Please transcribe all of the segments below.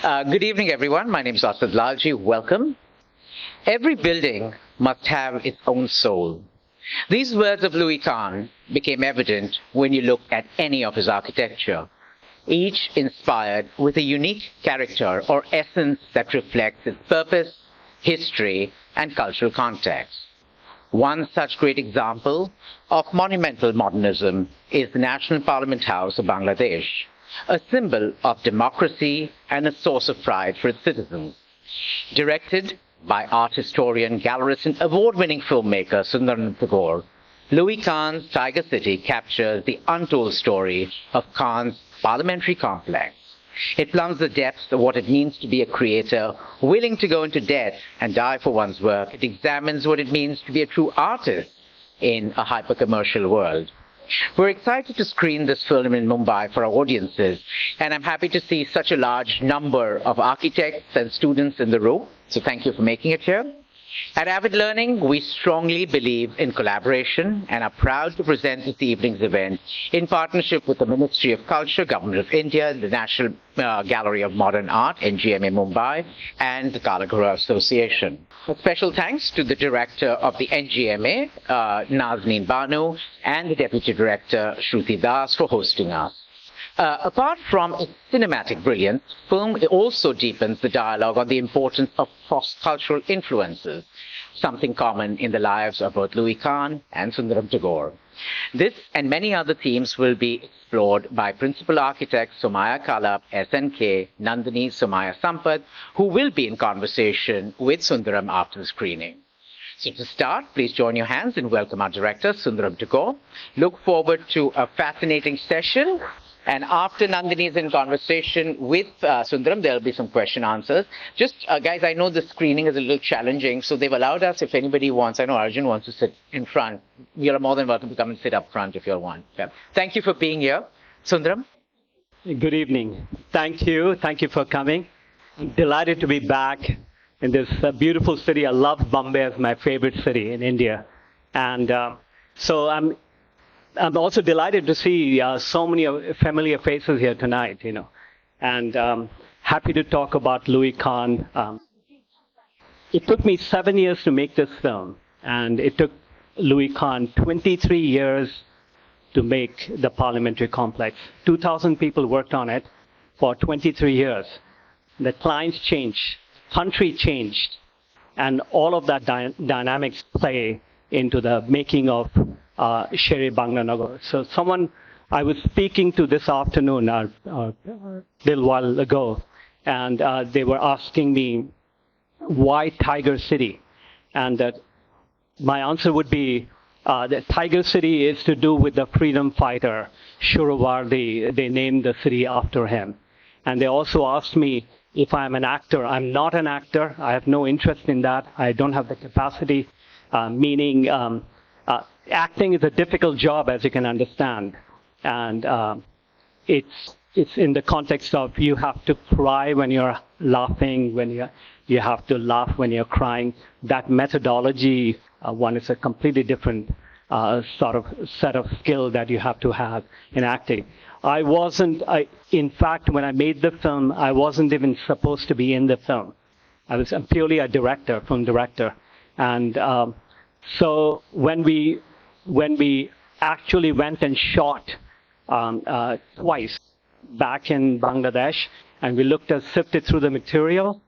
Good evening, everyone. My name is Asad Lalji. Welcome. Every building must have its own soul. These words of Louis Kahn became evident when you look at any of his architecture, each inspired with a unique character or essence that reflects its purpose, history, and cultural context. One such great example of monumental modernism is the National Parliament House of Bangladesh, a symbol of democracy and a source of pride for its citizens. Directed by art historian, gallerist, and award-winning filmmaker Sundaram Tagore, Louis Kahn's Tiger City captures the untold story of Kahn's parliamentary complex. It plumbs the depths of what it means to be a creator, willing to go into debt and die for one's work. It examines what it means to be a true artist in a hyper-commercial world. We're excited to screen this film in Mumbai for our audiences, and I'm happy to see such a large number of architects and students in the room, so thank you for making it here. At Avid Learning, we strongly believe in collaboration and are proud to present this evening's event in partnership with the Ministry of Culture, Government of India, the National Gallery of Modern Art, NGMA Mumbai, and the Kalagura Association. A special thanks to the director of the NGMA, Nazneen Banu, and the deputy director, Shruti Das, for hosting us. Apart from its cinematic brilliance, film also deepens the dialogue on the importance of cross-cultural influences, something common in the lives of both Louis Kahn and Sundaram Tagore. This and many other themes will be explored by principal architects Somaya Kalap, SNK, Nandini Somaya Sampath, who will be in conversation with Sundaram after the screening. So to start, please join your hands and welcome our director, Sundaram Tagore. Look forward to a fascinating session. And after Nandini is in conversation with Sundaram, there'll be some question answers. Just, guys, I know the screening is a little challenging, so they've allowed us, if anybody wants, I know Arjun wants to sit in front. You're more than welcome to come and sit up front if you want. Yeah. Thank you for being here. Sundaram? Good evening. Thank you. Thank you for coming. I'm delighted to be back in this beautiful city. I love Bombay as my favorite city in India. And so I'm also delighted to see so many familiar faces here tonight, and happy to talk about Louis Kahn. It took me 7 years to make this film, and it took Louis Kahn 23 years to make the parliamentary complex. 2,000 people worked on it for 23 years. The clients changed, country changed, and all of that dynamics play into the making of Sherry Banglanagar. So I was speaking to this afternoon, a little while ago, and they were asking me, why Tiger City? And my answer would be, that Tiger City is to do with the freedom fighter, Shuravardi. They named the city after him. And they also asked me if I'm an actor. I'm not an actor. I have no interest in that. I don't have the capacity, meaning acting is a difficult job, as you can understand. And it's in the context of you have to cry when you're laughing, when you have to laugh when you're crying. That methodology, one is a completely different sort of set of skill that you have to have in acting. In fact, when I made the film, I wasn't even supposed to be in the film. I'm purely a film director. And so when we actually went and shot twice back in Bangladesh, and we sifted through the material,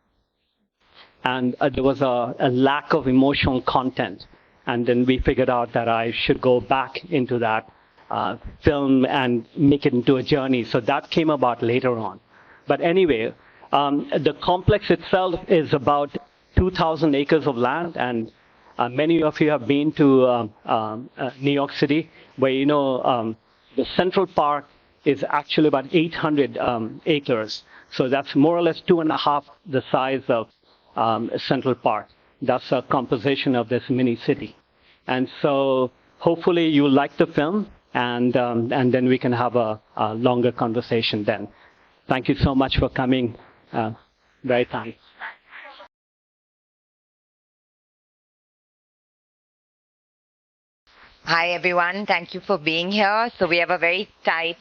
and there was a lack of emotional content. And then we figured out that I should go back into that film and make it into a journey. So that came about later on. But anyway, the complex itself is about 2,000 acres of land, and many of you have been to New York City, where the Central Park is actually about 800 acres. So that's more or less 2.5 the size of Central Park. That's a composition of this mini city. And so hopefully you'll like the film, and then we can have a longer conversation then. Thank you so much for coming. Very thanks. Hi, everyone. Thank you for being here. So we have a very tight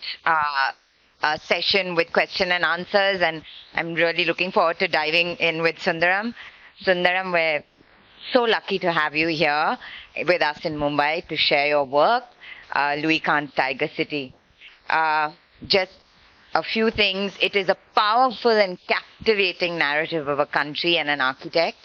session with question and answers, and I'm really looking forward to diving in with Sundaram. Sundaram, we're so lucky to have you here with us in Mumbai to share your work, Louis Kahn's Tiger City. Just a few things. It is a powerful and captivating narrative of a country and an architect,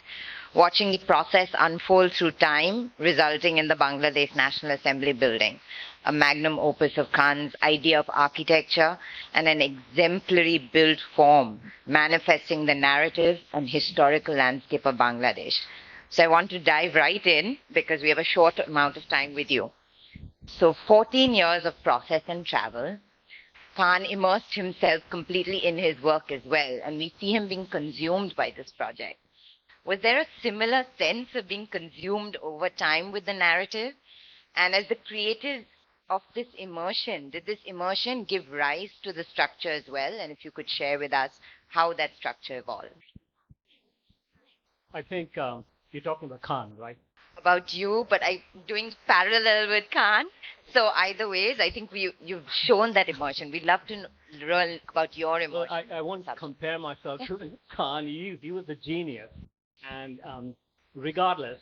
watching the process unfold through time, resulting in the Bangladesh National Assembly building, a magnum opus of Kahn's idea of architecture and an exemplary built form manifesting the narrative and historical landscape of Bangladesh. So I want to dive right in because we have a short amount of time with you. So 14 years of process and travel. Kahn immersed himself completely in his work as well, and we see him being consumed by this project. Was there a similar sense of being consumed over time with the narrative? And as the creators of this immersion, did this immersion give rise to the structure as well? And if you could share with us how that structure evolved. I think you're talking about Kahn, right? About you, but I'm doing parallel with Kahn. So either ways, I think you've shown that immersion. We'd love to learn about your immersion. Well, I won't compare myself to Kahn. He was a genius. And regardless,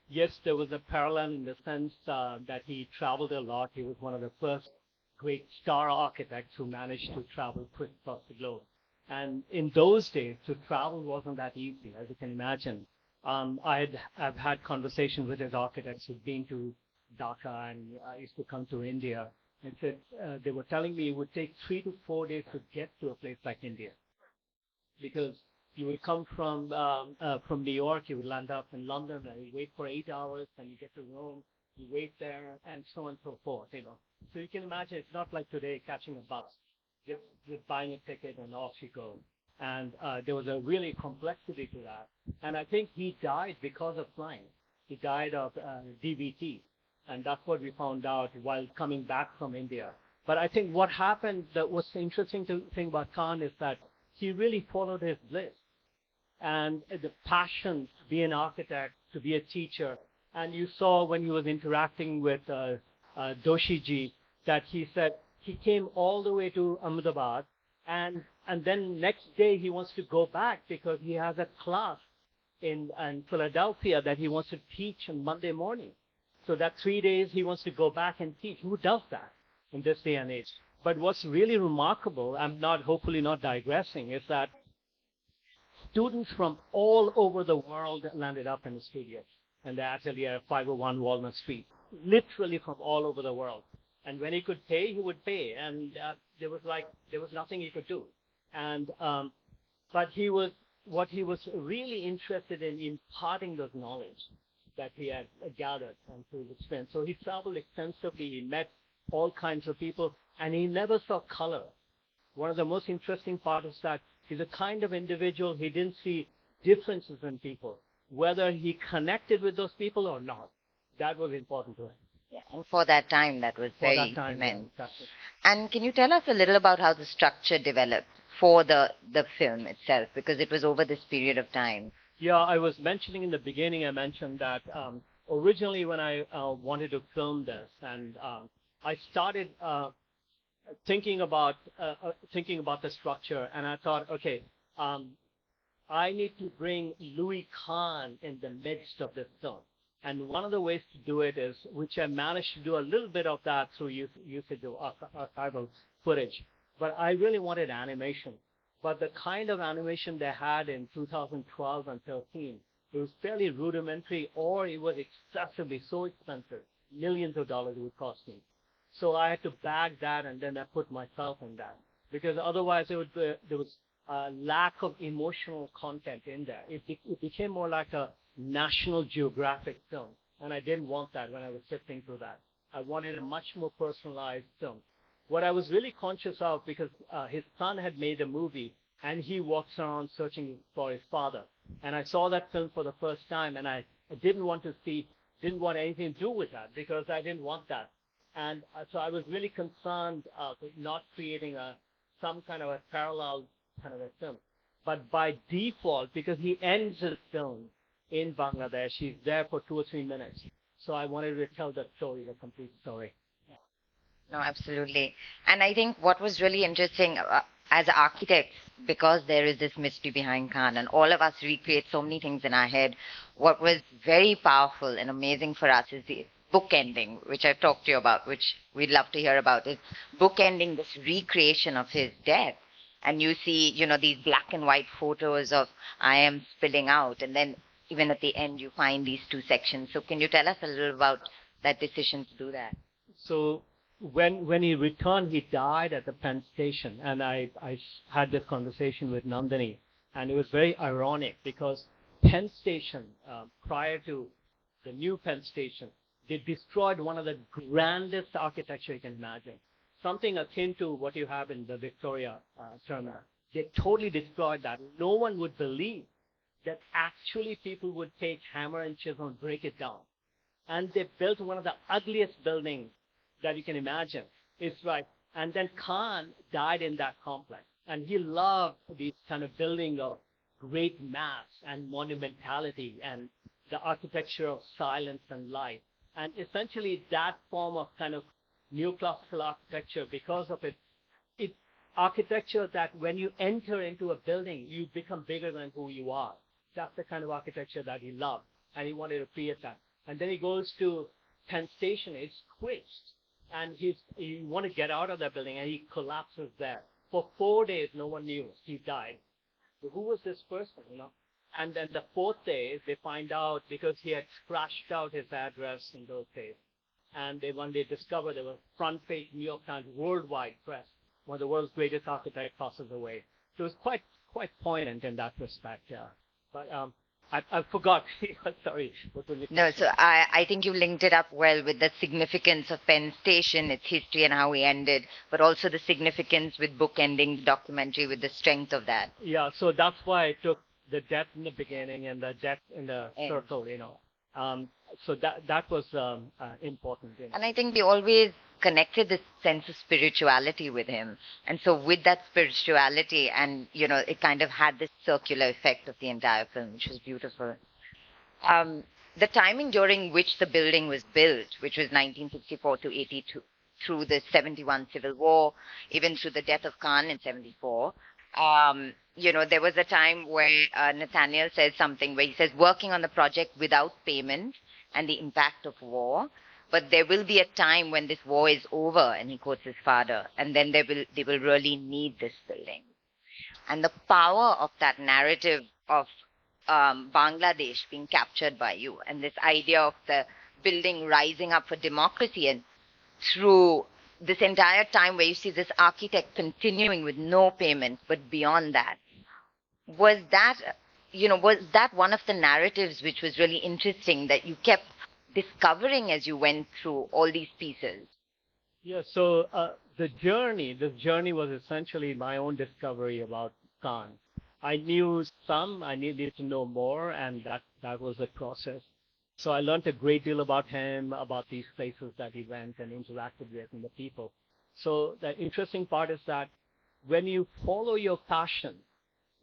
yes, there was a parallel in the sense that he traveled a lot. He was one of the first great star architects who managed to travel quick across the globe. And in those days, to travel wasn't that easy, as you can imagine. I've had conversations with his architects who've been to Dhaka and used to come to India. And said they were telling me it would take 3 to 4 days to get to a place like India, because you would come from New York, you would land up in London, and you wait for 8 hours, and you get to Rome, you wait there, and so on and so forth. So you can imagine it's not like today catching a bus, just buying a ticket and off you go. And there was a really complexity to that. And I think he died because of flying. He died of DVT. And that's what we found out while coming back from India. But I think what happened, what's interesting to think about Kahn is that he really followed his bliss. And the passion to be an architect, to be a teacher. And you saw when he was interacting with Doshiji that he said he came all the way to Ahmedabad, and then next day he wants to go back because he has a class in Philadelphia that he wants to teach on Monday morning. So that 3 days he wants to go back and teach. Who does that in this day and age? But what's really remarkable, I'm hopefully not digressing, is that students from all over the world landed up in the studio. And they're actually at 501 Walnut Street, literally from all over the world. And when he could pay, he would pay. And there was nothing he could do. And but what he was really interested in imparting those knowledge that he had gathered and through his experience. So he traveled extensively. He met all kinds of people, and he never saw color. One of the most interesting parts is that he's a kind of individual, he didn't see differences in people, whether he connected with those people or not. That was important to him. Yeah, and for that time, that was very immense. Yeah, and can you tell us a little about how the structure developed for the film itself? Because it was over this period of time. Yeah, I was mentioning in the beginning, I mentioned that originally when I wanted to film this, and I started thinking about the structure, and I thought, okay, I need to bring Louis Kahn in the midst of this film. And one of the ways to do it is, which I managed to do a little bit of that through usage of archival footage, but I really wanted animation. But the kind of animation they had in 2012 and 13, it was fairly rudimentary, or it was excessively so expensive. Millions of dollars it would cost me. So I had to bag that, and then I put myself in that. Because otherwise there was a lack of emotional content in there. It became more like a National Geographic film. And I didn't want that when I was sifting through that. I wanted a much more personalized film. What I was really conscious of, because his son had made a movie, and he walks around searching for his father. And I saw that film for the first time, and I didn't want anything to do with that, because I didn't want that. And so I was really concerned with not creating some kind of a parallel kind of a film. But by default, because he ends his film in Bangladesh, he's there for 2 or 3 minutes. So I wanted to tell that story, the complete story. No, absolutely. And I think what was really interesting as architects, because there is this mystery behind Kahn, and all of us recreate so many things in our head, what was very powerful and amazing for us is the bookending, which I've talked to you about, which we'd love to hear about, is bookending this recreation of his death. And you see, these black and white photos of I am spilling out, and then even at the end you find these two sections. So can you tell us a little about that decision to do that? So when he returned, he died at the Penn Station, and I had this conversation with Nandini, and it was very ironic because Penn Station, prior to the new Penn Station, they destroyed one of the grandest architecture you can imagine, something akin to what you have in the Victoria terminal. They totally destroyed that. No one would believe that actually people would take hammer and chisel and break it down. And they built one of the ugliest buildings that you can imagine. It's right. And then Kahn died in that complex. And he loved these kind of building of great mass and monumentality and the architecture of silence and light. And essentially that form of kind of neoclassical architecture, because of it's architecture that when you enter into a building, you become bigger than who you are. That's the kind of architecture that he loved. And he wanted to create that. And then he goes to Penn Station, it's squished. And he want to get out of that building, and he collapses there. For 4 days, no one knew he died. So who was this person, And then the fourth day, they find out because he had scratched out his address in those days. And when they discovered there was front page New York Times worldwide press, one of the world's greatest architects passes away. So it was quite poignant in that respect, yeah. But I forgot. Sorry. No, so I think you linked it up well with the significance of Penn Station, its history and how we ended, but also the significance with bookending the documentary with the strength of that. Yeah, so that's why I took the death in the beginning and the death in the circle, So that was important. And I think we always connected this sense of spirituality with him. And so with that spirituality and, it kind of had this circular effect of the entire film, which was beautiful. The timing during which the building was built, which was 1964 to 82, through the 71 Civil War, even through the death of Kahn in 74, there was a time where Nathaniel says something where he says, working on the project without payment and the impact of war, but there will be a time when this war is over, and he quotes his father, and then they will really need this building. And the power of that narrative of Bangladesh being captured by you, and this idea of the building rising up for democracy, and through this entire time where you see this architect continuing with no payment, but beyond that, was that one of the narratives which was really interesting that you kept discovering as you went through all these pieces? Yeah, so this journey was essentially my own discovery about Kahn. I knew some, I needed to know more, and that was the process. So I learned a great deal about him, about these places that he went and interacted with and the people. So the interesting part is that when you follow your passion,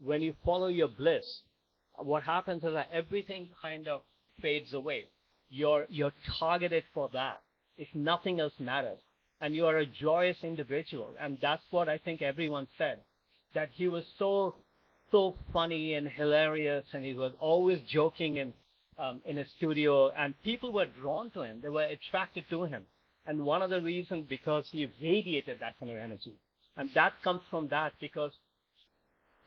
when you follow your bliss, what happens is that everything kind of fades away. You're targeted for that. If nothing else matters. And you are a joyous individual. And that's what I think everyone said. That he was so funny and hilarious, and he was always joking in a studio, and people were drawn to him. They were attracted to him. And one of the reasons, because he radiated that kind of energy. And that comes from that, because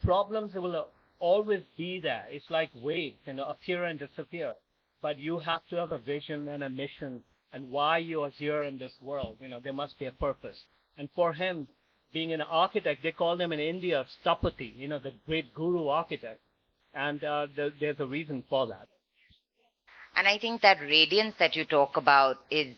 problems will always be there. It's like waves, appear and disappear. But you have to have a vision and a mission, and why you are here in this world. There must be a purpose. And for him, being an architect, they call him in India Stapati, the great guru architect. And there's a reason for that. And I think that radiance that you talk about is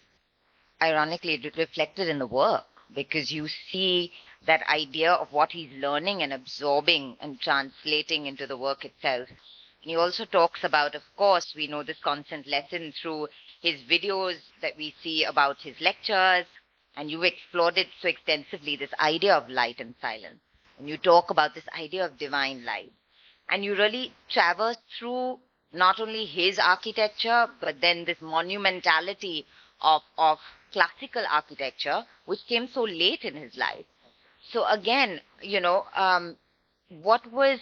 ironically reflected in the work, because you see that idea of what he's learning and absorbing and translating into the work itself. And he also talks about, of course, we know this constant lesson through his videos that we see about his lectures, and you've explored it so extensively, this idea of light and silence. And you talk about this idea of divine light. And you really traverse through not only his architecture, but then this monumentality of classical architecture, which came so late in his life. So again, what was,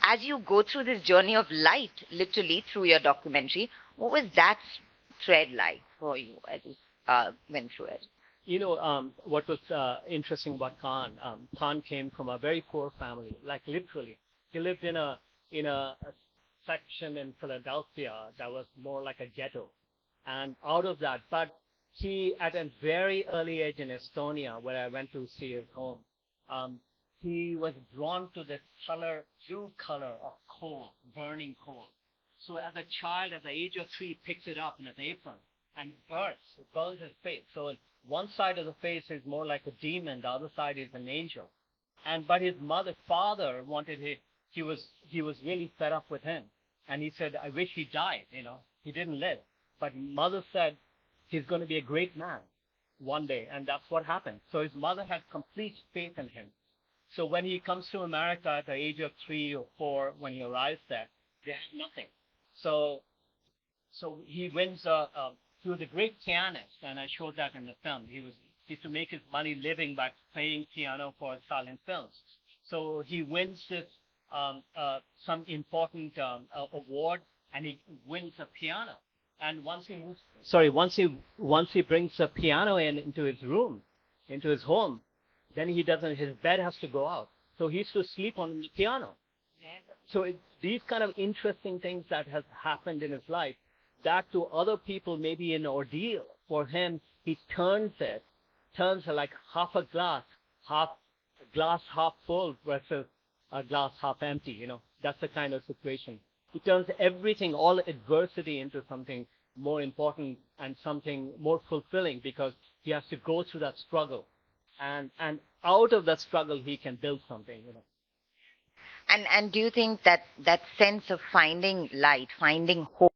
as you go through this journey of light, literally through your documentary, what was that thread like for you as you went through it? What was interesting about Kahn, Kahn came from a very poor family, like literally. He lived in a section in Philadelphia that was more like a ghetto. And out of that, but he, at a very early age in Estonia, where I went to see his home, he was drawn to this blue color of coal, burning coal. So as a child, at the age of 3, picks it up in an apron and burns his face. So one side of the face is more like a demon, the other side is an angel. But his father wanted he was really fed up with him. And he said, I wish he died, he didn't live. But mother said, he's going to be a great man one day. And that's what happened. So his mother had complete faith in him. So when he comes to America at the age of 3 or 4, when he arrives there, they have nothing. So he wins, he was a great pianist, and I showed that in the film. He used to make his money living by playing piano for silent films. So he wins this, some important award, and he wins a piano. And once he brings the piano into his room, into his home, then his bed has to go out. So he used to sleep on the piano. So these kind of interesting things that has happened in his life, that to other people may be an ordeal. For him, he turns like half a glass half full versus a glass half empty. That's the kind of situation. He turns everything, all adversity, into something more important and something more fulfilling, because he has to go through that struggle. And out of that struggle, he can build something. And do you think that sense of finding light, finding hope,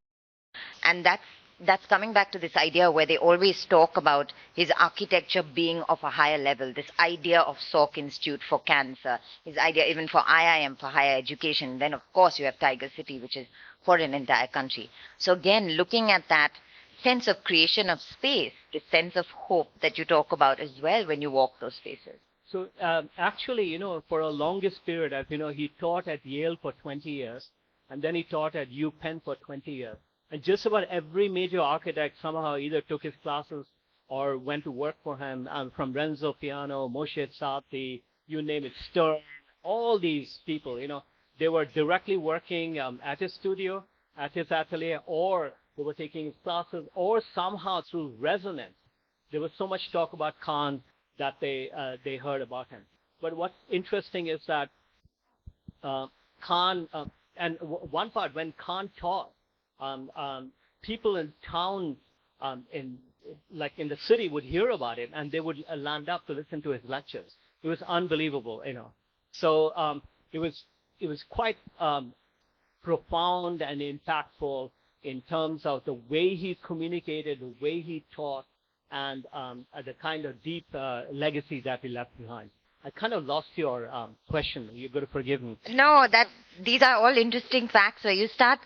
and that's coming back to this idea where they always talk about his architecture being of a higher level, this idea of Salk Institute for cancer, his idea even for IIM for higher education. Then, of course, you have Tiger City, which is for an entire country. So again, looking at that sense of creation of space, this sense of hope that you talk about as well when you walk those spaces. So actually, for a longest period, as he taught at Yale for 20 years, and then he taught at UPenn for 20 years. And just about every major architect somehow either took his classes or went to work for him, from Renzo Piano, Moshe Tzaddi, you name it, Stern, all these people, they were directly working at his studio, at his atelier, or they were taking his classes, or somehow through resonance. There was so much talk about Kahn that they heard about him. But what's interesting is that Kahn, and one part, when Kahn taught, people in town, in the city, would hear about it, and they would land up to listen to his lectures. It was unbelievable, So it was quite profound and impactful in terms of the way he communicated, the way he taught, and the kind of deep legacy that he left behind. I kind of lost your question. You're going to forgive me. No, these are all interesting facts where you start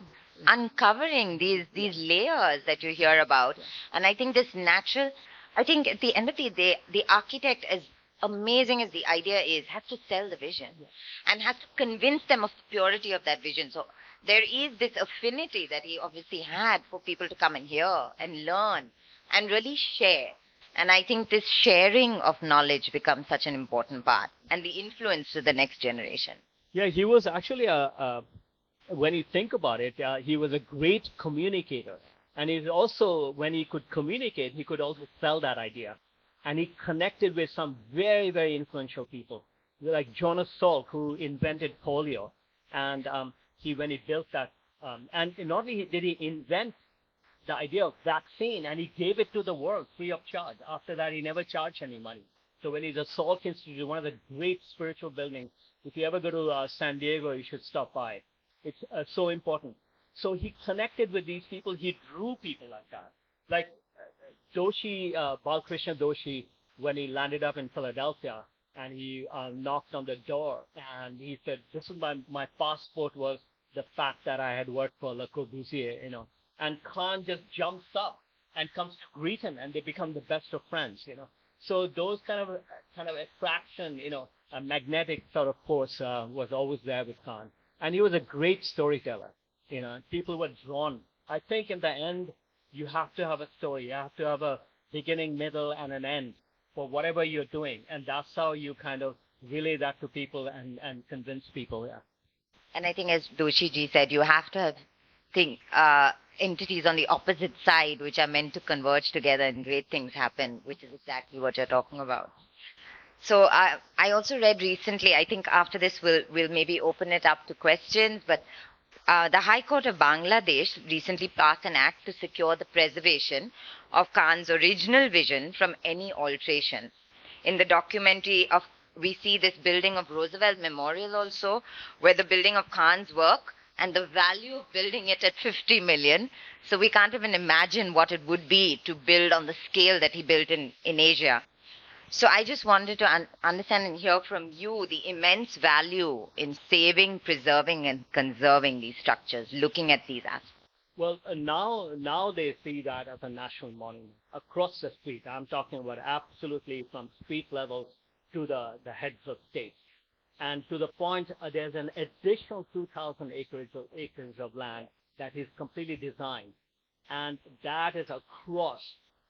uncovering these layers that you hear about. And I think I think at the end of the day, the architect, as amazing as the idea is, has to sell the vision and has to convince them of the purity of that vision. So there is this affinity that he obviously had for people to come and hear and learn and really share. And I think this sharing of knowledge becomes such an important part, and the influence to the next generation. Yeah, he was actually when you think about it, he was a great communicator. And he's also, when he could communicate, he could also sell that idea. And he connected with some very, very influential people, like Jonas Salk, who invented polio. And when he built that, and not only did he invent the idea of vaccine, and he gave it to the world free of charge. After that, he never charged any money. So when he's at Salk Institute, one of the great spiritual buildings, if you ever go to San Diego, you should stop by. It's so important. So he connected with these people. He drew people like that. Like Doshi, Balkrishna Doshi, when he landed up in Philadelphia, and he knocked on the door, and he said, this is my passport was the fact that I had worked for Le Corbusier, And Kahn just jumps up and comes to greet him, and they become the best of friends, So those kind of attraction, a magnetic sort of force was always there with Kahn. And he was a great storyteller. People were drawn. I think in the end, you have to have a story. You have to have a beginning, middle, and an end for whatever you're doing. And that's how you kind of relay that to people and convince people. Yeah. And I think, as Doshi ji said, you have to have entities on the opposite side which are meant to converge together and great things happen, which is exactly what you're talking about. So I also read recently, I think after this we'll maybe open it up to questions, but the High Court of Bangladesh recently passed an act to secure the preservation of Kahn's original vision from any alteration. In the documentary we see this building of Roosevelt Memorial also, where the building of Kahn's work and the value of building it at 50 million. So we can't even imagine what it would be to build on the scale that he built in Asia. So I just wanted to understand and hear from you the immense value in saving, preserving, and conserving these structures, looking at these aspects. Well, now they see that as a national monument across the street. I'm talking about absolutely from street levels to the heads of state. And to the point, there's an additional 2,000 acres of land that is completely designed. And that is across.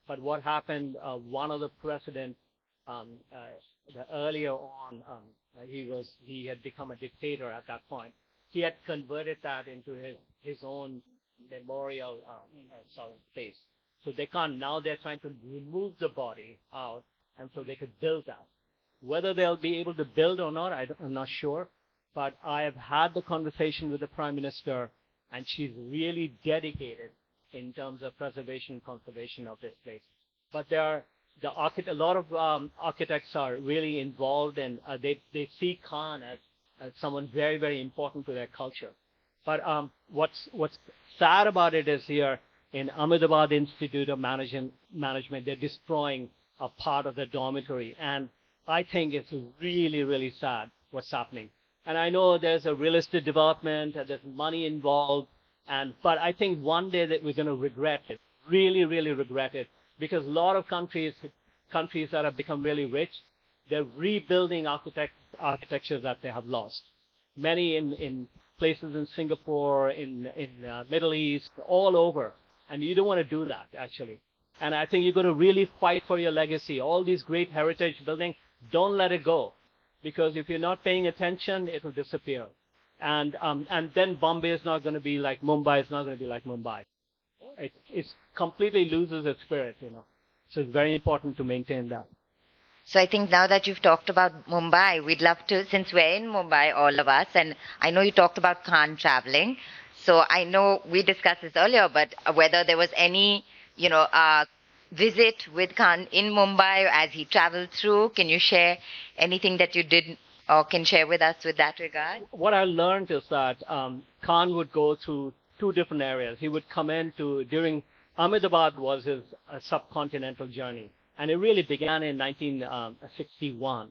But what happened, one of the presidents, earlier on, he had become a dictator at that point. He had converted that into his own memorial sort of space. So now they're trying to remove the body out, and so they could build that. Whether they'll be able to build or not, I'm not sure. But I have had the conversation with the Prime Minister, and she's really dedicated in terms of preservation and conservation of this place. But a lot of architects are really involved, and they see Kahn as someone very, very important to their culture. But what's sad about it is here in Ahmedabad Institute of Management, they're destroying a part of the dormitory. And I think it's really, really sad what's happening. And I know there's a real estate development, there's money involved, but I think one day that we're going to regret it, really, really regret it, because a lot of countries that have become really rich, they're rebuilding architecture that they have lost. Many in places in Singapore, in Middle East, all over. And you don't want to do that, actually. And I think you're going to really fight for your legacy. All these great heritage buildings, don't let it go. Because if you're not paying attention, it will disappear. And then Bombay is not going to be like Mumbai. It's not going to be like Mumbai. It completely loses its spirit, So it's very important to maintain that. So I think now that you've talked about Mumbai, we'd love to, since we're in Mumbai, all of us, and I know you talked about Kahn traveling. So I know we discussed this earlier, but whether there was any, visit with Kahn in Mumbai as he traveled through, can you share anything that you did or can share with us with that regard? What I learned is that Kahn would go through two different areas. He would come during Ahmedabad was his subcontinental journey. And it really began in 1961,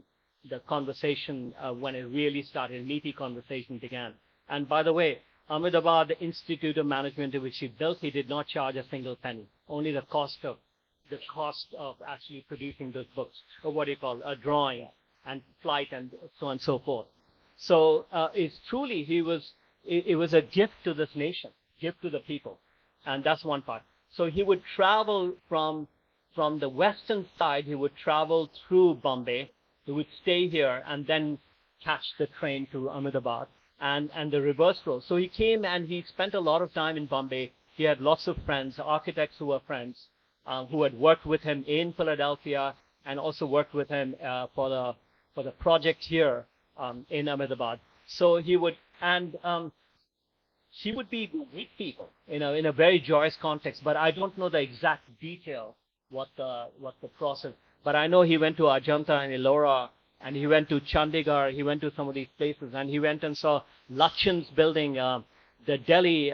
the conversation, when it really started, meaty conversation began. And by the way, Ahmedabad, the Institute of Management, which he built, he did not charge a single penny, only the cost of actually producing those books, or what do you call a drawing and flight and so on and so forth. So it's truly, it was a gift to this nation, gift to the people. And that's one part. So he would travel from the western side, he would travel through Bombay, he would stay here and then catch the train to Ahmedabad and the reverse road. So he came and he spent a lot of time in Bombay. He had lots of friends, architects who were friends, who had worked with him in Philadelphia and also worked with him for the project here in Ahmedabad. So he would be with people, in a very joyous context. But I don't know the exact detail what the process. But I know he went to Ajanta and Ellora, and he went to Chandigarh. He went to some of these places, and he went and saw Lachin's building, the Delhi.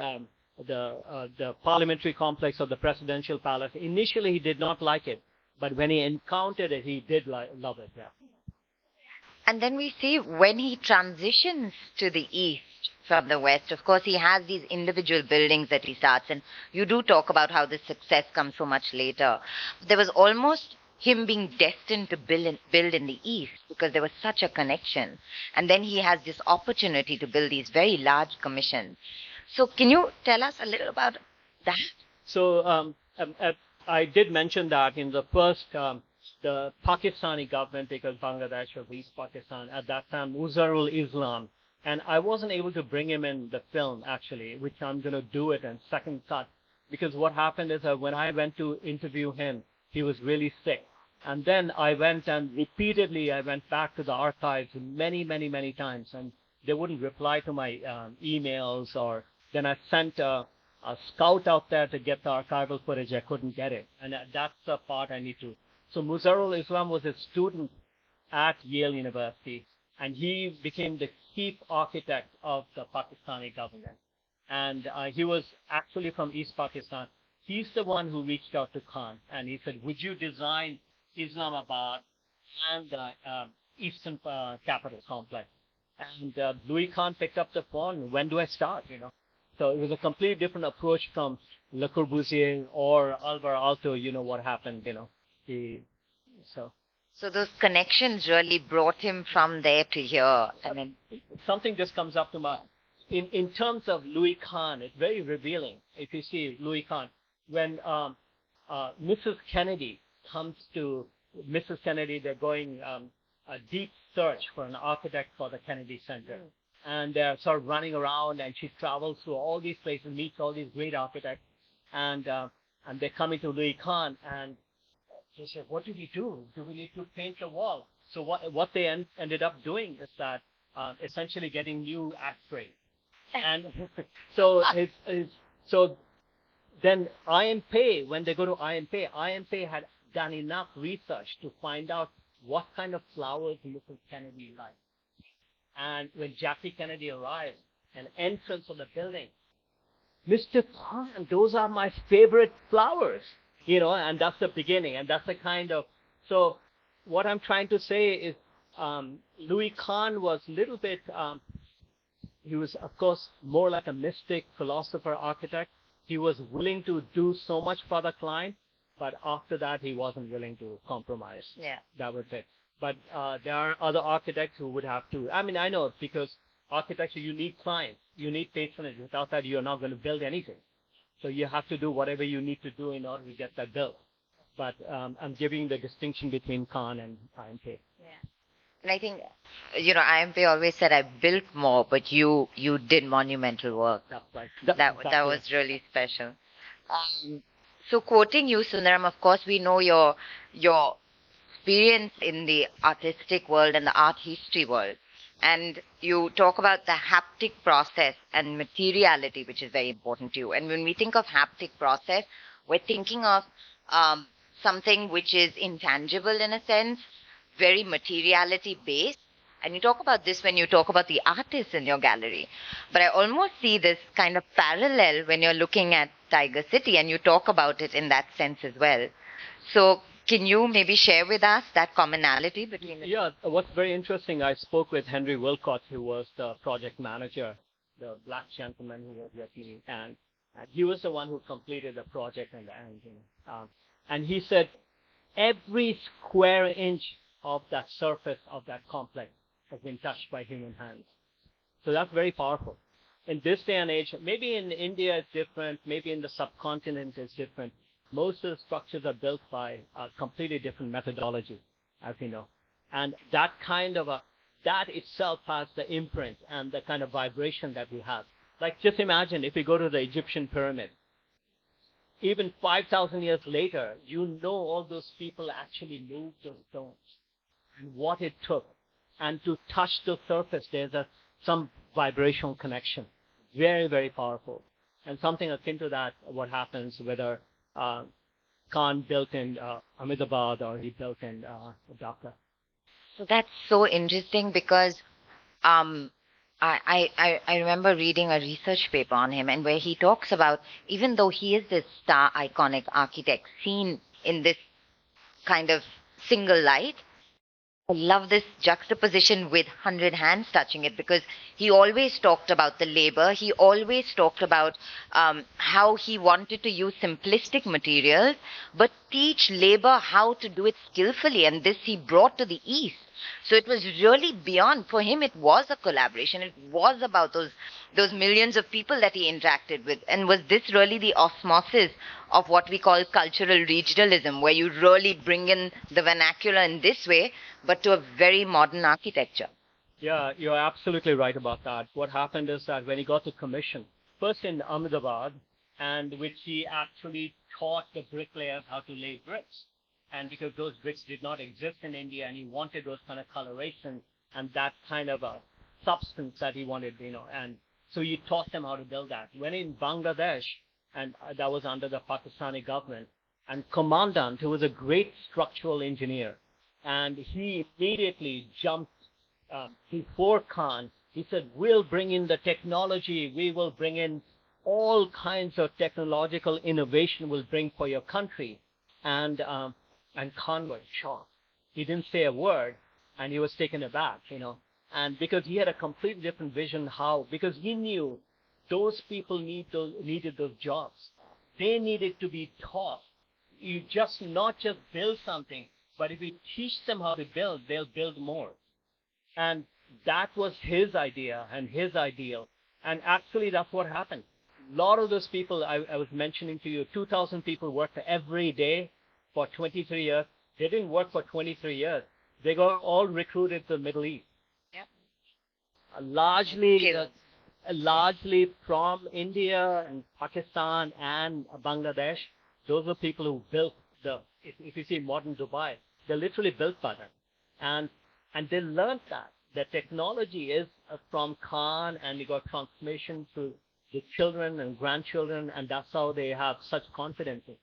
The parliamentary complex of the presidential palace. Initially, he did not like it, but when he encountered it, he did love it. Yeah. And then we see when he transitions to the east from the west, of course, he has these individual buildings that he starts, and you do talk about how the success comes so much later. There was almost him being destined to build in the East because there was such a connection. And then he has this opportunity to build these very large commissions. So can you tell us a little about that? So I did mention that in the first, the Pakistani government, because Bangladesh was East Pakistan, at that time, Muzarul Islam, and I wasn't able to bring him in the film, actually, which I'm going to do it in second cut, because what happened is that when I went to interview him, he was really sick. And then I went and repeatedly, I went back to the archives many, many, many times, and they wouldn't reply to my emails, or then I sent a scout out there to get the archival footage. I couldn't get it. And that's the part I need to. So Muzarul Islam was a student at Yale University, and he became the chief architect of the Pakistani government. And he was actually from East Pakistan. He's the one who reached out to Kahn, and he said, would you design Islamabad and the Eastern Capital Complex? And Louis Kahn picked up the phone, when do I start, So it was a completely different approach from Le Corbusier or Alvar Aalto, what happened, So those connections really brought him from there to here. I mean, something just comes up to mind. In terms of Louis Kahn, it's very revealing. If you see Louis Kahn, when Mrs. Kennedy comes to Mrs. Kennedy, they're going a deep search for an architect for the Kennedy Center. And they're sort of running around, and she travels through all these places, meets all these great architects, and they're coming to Louis Kahn, and she said, what do we do? Do we need to paint the wall? So what they ended up doing is that essentially getting new ashtrays. And so then IMP, when they go to IMP had done enough research to find out what kind of flowers Mrs. Kennedy liked. And when Jackie Kennedy arrived, an entrance of the building, Mr. Kahn, those are my favorite flowers, and that's the beginning, and that's the kind of, so what I'm trying to say is Louis Kahn was a little bit, he was, of course, more like a mystic, philosopher, architect. He was willing to do so much for the client, but after that, he wasn't willing to compromise. Yeah. That was it. But there are other architects who would have to. I mean, I know, because architecture, you need clients, you need patronage. Without that, you're not going to build anything. So you have to do whatever you need to do in order to get that built. But I'm giving the distinction between Kahn and IMP. Yeah. And I think, IMP always said, I built more, but you did monumental work. That's right. That was really special. So quoting you, Sundaram, of course, we know your experience in the artistic world and the art history world. And you talk about the haptic process and materiality, which is very important to you. And when we think of haptic process, we're thinking of something which is intangible in a sense, very materiality based. And you talk about this when you talk about the artists in your gallery. But I almost see this kind of parallel when you're looking at Tiger City, and you talk about it in that sense as well. So can you maybe share with us that commonality between the Yeah, what's very interesting, I spoke with Henry Wilcott, who was the project manager, the black gentleman who was with me, and he was the one who completed the project in the end. And he said, every square inch of that surface of that complex has been touched by human hands. So that's very powerful. In this day and age, maybe in India it's different, maybe in the subcontinent it's different. Most of the structures are built by a completely different methodology, as you know. And that that itself has the imprint and the kind of vibration that we have. Like, just imagine if you go to the Egyptian pyramid, even 5,000 years later, all those people actually moved those stones and what it took. And to touch the surface, there's some vibrational connection. Very, very powerful. And something akin to that, what happens whether Kahn built in Ahmedabad or he built in Dhaka. So that's so interesting because I remember reading a research paper on him, and where he talks about, even though he is this star iconic architect seen in this kind of single light, I love this juxtaposition with 100 hands touching it, because he always talked about the labor. He always talked about how he wanted to use simplistic materials, but teach labor how to do it skillfully. And this he brought to the East. So it was really beyond. For him, it was a collaboration. It was about those millions of people that he interacted with. And was this really the osmosis of what we call cultural regionalism, where you really bring in the vernacular in this way, but to a very modern architecture? Yeah, you're absolutely right about that. What happened is that when he got the commission, first in Ahmedabad, and which he actually taught the bricklayers how to lay bricks. And because those bricks did not exist in India, and he wanted those kind of coloration and that kind of a substance that he wanted, and so he taught them how to build that. When in Bangladesh, and that was under the Pakistani government, and Commandant, who was a great structural engineer, and he immediately jumped before Kahn. He said, we'll bring in the technology, we will bring in all kinds of technological innovation we'll bring for your country. And Kahn was shocked. He didn't say a word, and he was taken aback, And because he had a completely different vision because he knew those people needed those jobs. They needed to be taught. You not just build something, but if you teach them how to build, they'll build more. And that was his idea and his ideal. And actually, that's what happened. A lot of those people I was mentioning to you, 2,000 people worked every day for 23 years. They didn't work for 23 years. They got all recruited to the Middle East. Yep. Largely from India and Pakistan and Bangladesh. Those are people who built if you see modern Dubai, they're literally built by them. And they learned that the technology is from Kahn, and they got transmission to the children and grandchildren, and that's how they have such confidence in.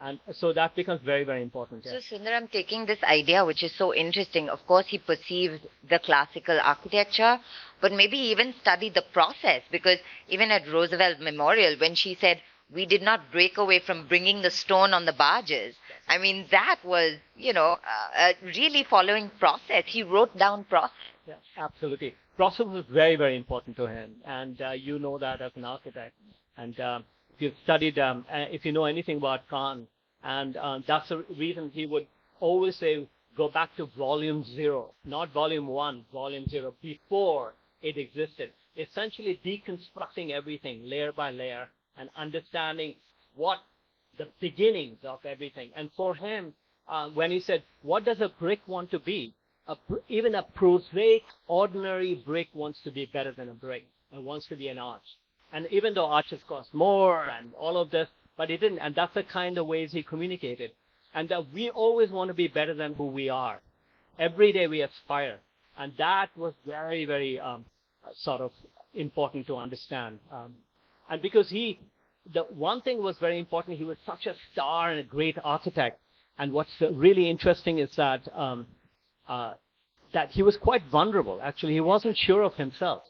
And so that becomes very, very important. Yeah. So Sundaram, taking this idea, which is so interesting, of course he perceived the classical architecture, but maybe he even studied the process, because even at Roosevelt Memorial, when she said, we did not break away from bringing the stone on the barges, I mean, that was, really following process. He wrote down process. Yeah, absolutely. Process was very, very important to him, and you know that as an architect. And if you've studied, if you know anything about Kahn, and that's the reason he would always say, go back to volume 0, not volume 1, volume 0, before it existed. Essentially deconstructing everything layer by layer and understanding what the beginnings of everything. And for him, when he said, what does a brick want to be? Even a prosaic, ordinary brick wants to be better than a brick. It wants to be an arch. And even though arches cost more and all of this, but it didn't. And that's the kind of ways he communicated. And that we always want to be better than who we are. Every day we aspire. And that was very, very sort of important to understand. And because the one thing was very important, he was such a star and a great architect. And what's really interesting is that that he was quite vulnerable. Actually, he wasn't sure of himself.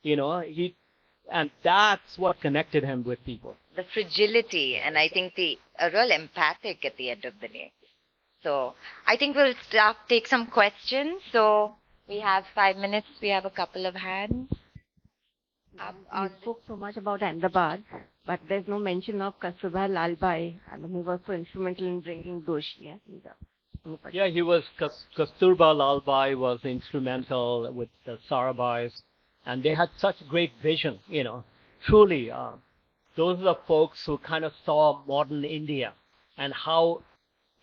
And that's what connected him with people. The fragility, and I think a real empathic at the end of the day. So I think we'll take some questions. So we have 5 minutes. We have a couple of hands. You spoke so much about Ahmedabad, but there's no mention of Kasturba Lalbai, who was so instrumental in bringing Doshi. Yeah, he was. Kasturba Lalbai was instrumental with the Sarabais, and they had such great vision. Truly, those are the folks who kind of saw modern India and how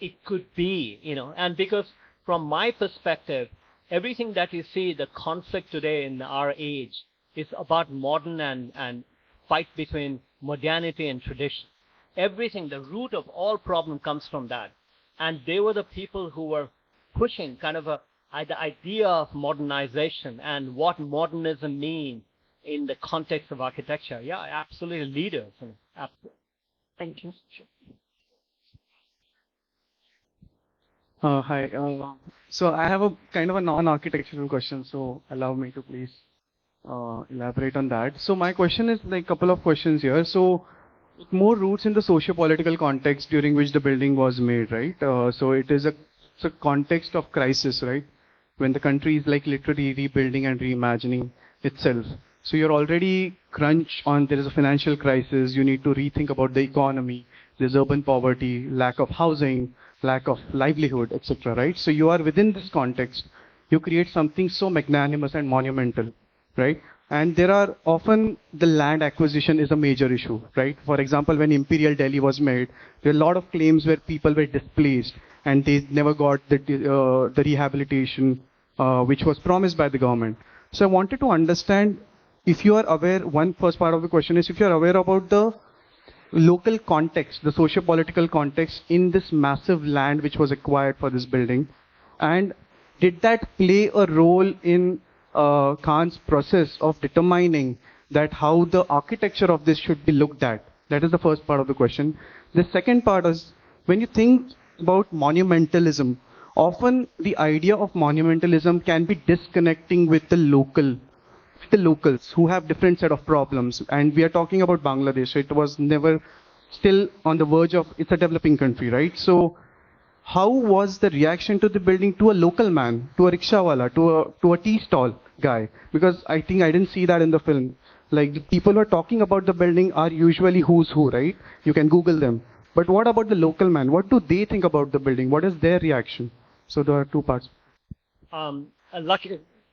it could be. And because from my perspective, everything that you see, the conflict today in our age, is about modern and fight between modernity and tradition. Everything, the root of all problem comes from that. And they were the people who were pushing kind of the idea of modernization and what modernism means in the context of architecture. Yeah, absolutely leaders. Absolutely. Thank you. Hi. So I have a kind of a non-architectural question, so allow me to please elaborate on that. So my question is like a couple of questions here. So more roots in the socio-political context during which the building was made, right? So it's a context of crisis, right? when the country is like literally rebuilding and reimagining itself. So you're already crunch on, there is a financial crisis, you need to rethink about the economy, there's urban poverty, lack of housing, lack of livelihood, etc., right? So you are within this context, you create something so magnanimous and monumental, right? And there are often the land acquisition is a major issue, right? For example, when Imperial Delhi was made, there were a lot of claims where people were displaced and they never got the rehabilitation which was promised by the government. So I wanted to understand if you are aware, one first part of the question is if you are aware about the local context, the socio-political context in this massive land which was acquired for this building, and did that play a role in Kahn's process of determining that how the architecture of this should be looked at? That is the first part of the question. The second part is, when you think about monumentalism, often the idea of monumentalism can be disconnecting with the locals who have different set of problems. And we are talking about Bangladesh. It was never still on the verge of, it's a developing country, right? So how was the reaction to the building to a local man, to a rickshawala, to a tea stall guy? Because I think I didn't see that in the film. Like, the people who are talking about the building are usually who's who, right? You can Google them. But what about the local man? What do they think about the building? What is their reaction? So there are two parts.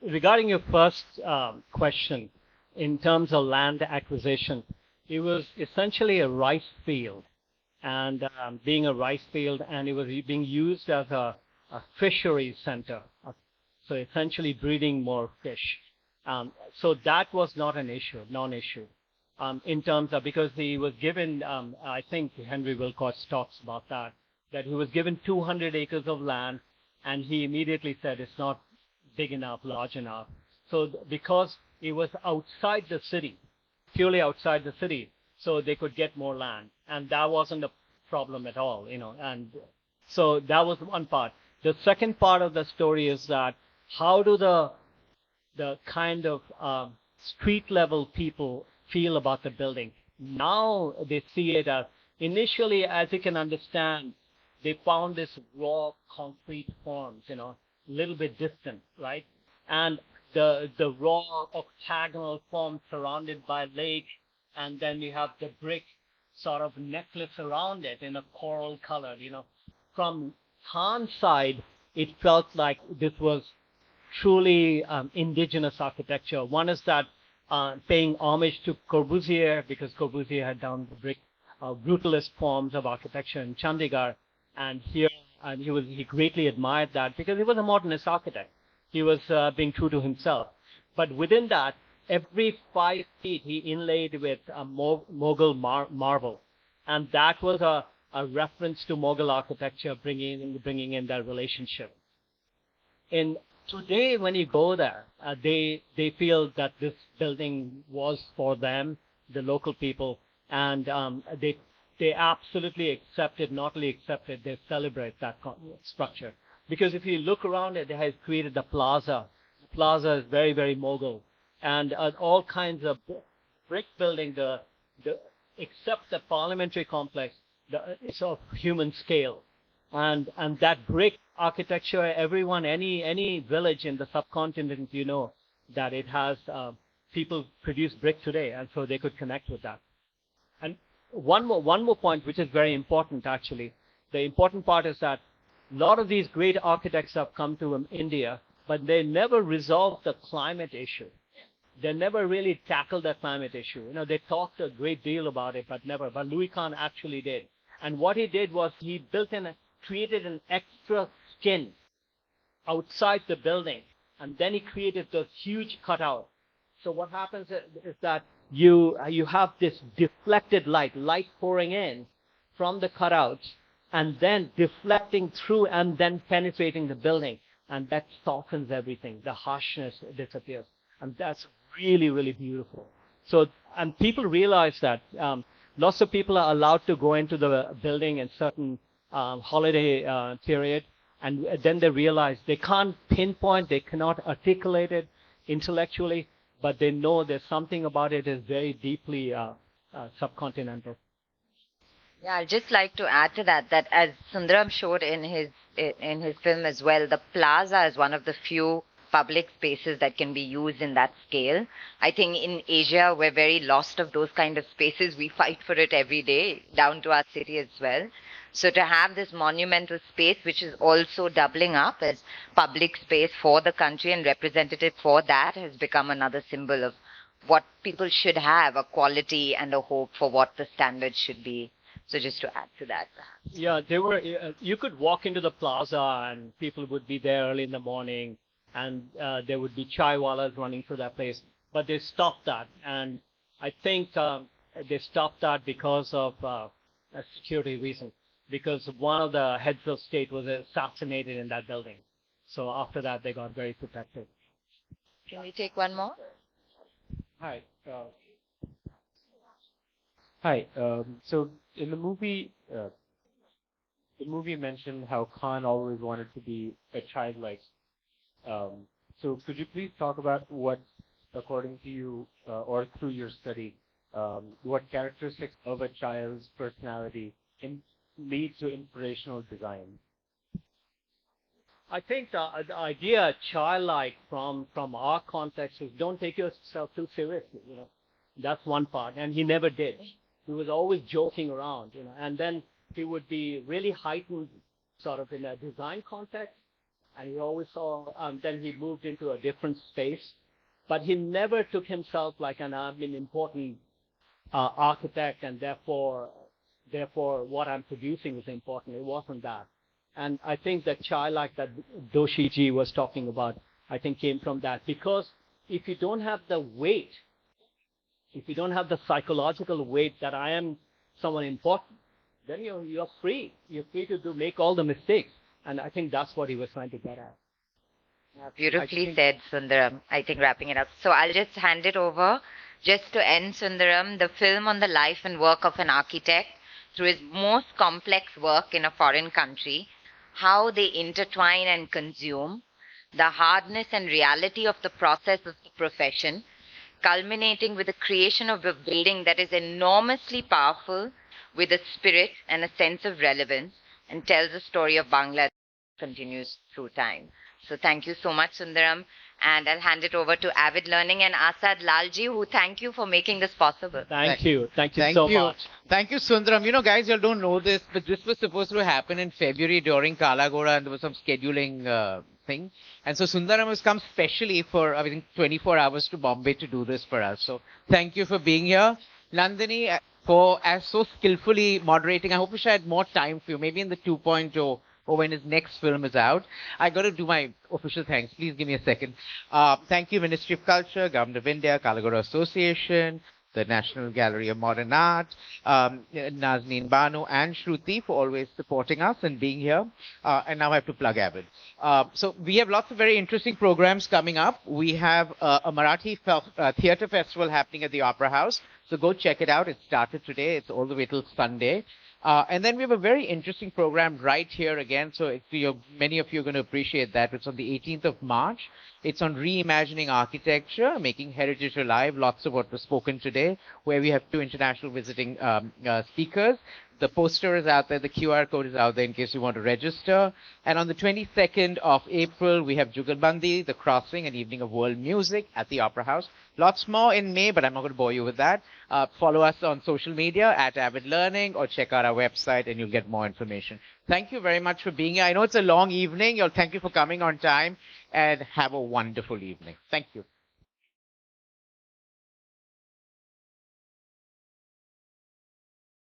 Regarding your first question, in terms of land acquisition, it was essentially a rice field, and being a rice field, and it was being used as a fishery center, so essentially breeding more fish. So that was not an issue, non-issue, in terms of, because he was given, I think Henry Wilcox talks about that he was given 200 acres of land, and he immediately said it's not big enough, large enough. So because it was outside the city, purely outside the city, so they could get more land. And that wasn't a problem at all, And so that was one part. The second part of the story is that how do the kind of street level people feel about the building? Now they see it as, initially, as you can understand, they found this raw concrete forms, little bit distant, right? And the raw octagonal form surrounded by lake, and then you have the brick sort of necklace around it in a coral color, From Kahn's side, it felt like this was truly indigenous architecture. One is that paying homage to Corbusier, because Corbusier had done the brick brutalist forms of architecture in Chandigarh, and here and he greatly admired that because he was a modernist architect. He was being true to himself. But within that, every 5 feet he inlaid with Mughal marble, and that was a reference to Mughal architecture, bringing in that relationship. In today, when you go there, they feel that this building was for them, the local people, and they absolutely accept it, not only accept it, they celebrate that structure. Because if you look around it, they have created the plaza. The plaza is very, very Mughal. And all kinds of brick building, except the parliamentary complex, it's of human scale. And that brick architecture, any village in the subcontinent, that it has people produce brick today, and so they could connect with that. And one more point, which is very important actually. The important part is that a lot of these great architects have come to India, but they never resolved the climate issue. They never really tackled the climate issue. They talked a great deal about it, but never. But Louis Kahn actually did. And what he did was he created an extra skin outside the building, and then he created those huge cutouts. So what happens is that you have this deflected light pouring in from the cutouts, and then deflecting through and then penetrating the building, and that softens everything. The harshness disappears, and that's really, really beautiful. So, and people realize that lots of people are allowed to go into the building in certain holiday period, and then they realize they can't pinpoint, they cannot articulate it intellectually, but they know there's something about it is very deeply subcontinental. Yeah, I'd just like to add to that as Sundaram showed in his in his film as well, the plaza is one of the few public spaces that can be used in that scale. I think in Asia, we're very lost of those kind of spaces. We fight for it every day, down to our city as well. So to have this monumental space, which is also doubling up as public space for the country and representative for that, has become another symbol of what people should have, a quality and a hope for what the standards should be. So just to add to that, perhaps. Yeah, they were. You could walk into the plaza and people would be there early in the morning, and there would be chaiwalas running through that place. But they stopped that, and I think they stopped that because of a security reason. Because one of the heads of state was assassinated in that building. So after that, they got very protective. Can we take one more? Hi. Hi. So in the movie mentioned how Kahn always wanted to be a childlike. So could you please talk about what, according to you, or through your study, what characteristics of a child's personality lead to inspirational design? I think the idea childlike from our context is don't take yourself too seriously. That's one part, and he never did. He was always joking around, and then he would be really heightened, sort of in a design context, and he always saw. Then he moved into a different space, but he never took himself like an important architect, and therefore what I'm producing is important. It wasn't that. And I think that childlike that Doshi ji was talking about, I think came from that. Because if you don't have the weight, if you don't have the psychological weight that I am someone important, then you're free. You're free to make all the mistakes. And I think that's what he was trying to get at. Yeah, beautifully said, Sundaram. I think wrapping it up. So I'll just hand it over. Just to end, Sundaram, the film on the life and work of an architect through his most complex work in a foreign country, how they intertwine and consume, the hardness and reality of the process of the profession, culminating with the creation of a building that is enormously powerful with a spirit and a sense of relevance and tells the story of Bangladesh continues through time. So thank you so much, Sundaram. And I'll hand it over to Avid Learning and Asad Lalji, who thank you for making this possible. Thank you so much. Thank you, Sundaram. Guys, you don't know this, but this was supposed to happen in February during Ghoda, and there was some scheduling thing. And so Sundaram has come specially for, I think, 24 hours to Bombay to do this for us. So thank you for being here. Nandini, for as so skillfully moderating. I hope I had more time for you, maybe in the 2.0. or when his next film is out. I got to do my official thanks. Please give me a second. Thank you, Ministry of Culture, Government of India, Kalagoda Association, the National Gallery of Modern Art, Nazneen Banu and Shruti for always supporting us and being here. And now I have to plug Avid. So we have lots of very interesting programs coming up. We have a Marathi theatre festival happening at the Opera House. So go check it out. It started today. It's all the way till Sunday. And then we have a very interesting program right here again. So many of you are going to appreciate that. It's on the 18th of March. It's on reimagining architecture, making heritage alive. Lots of what was spoken today, where we have 2 international visiting speakers. The poster is out there. The QR code is out there in case you want to register. And on the 22nd of April, we have Jugalbandi, The Crossing, an evening of world music at the Opera House. Lots more in May, but I'm not going to bore you with that. Follow us on social media at Avid Learning or check out our website and you'll get more information. Thank you very much for being here. I know it's a long evening. Thank you for coming on time and have a wonderful evening. Thank you.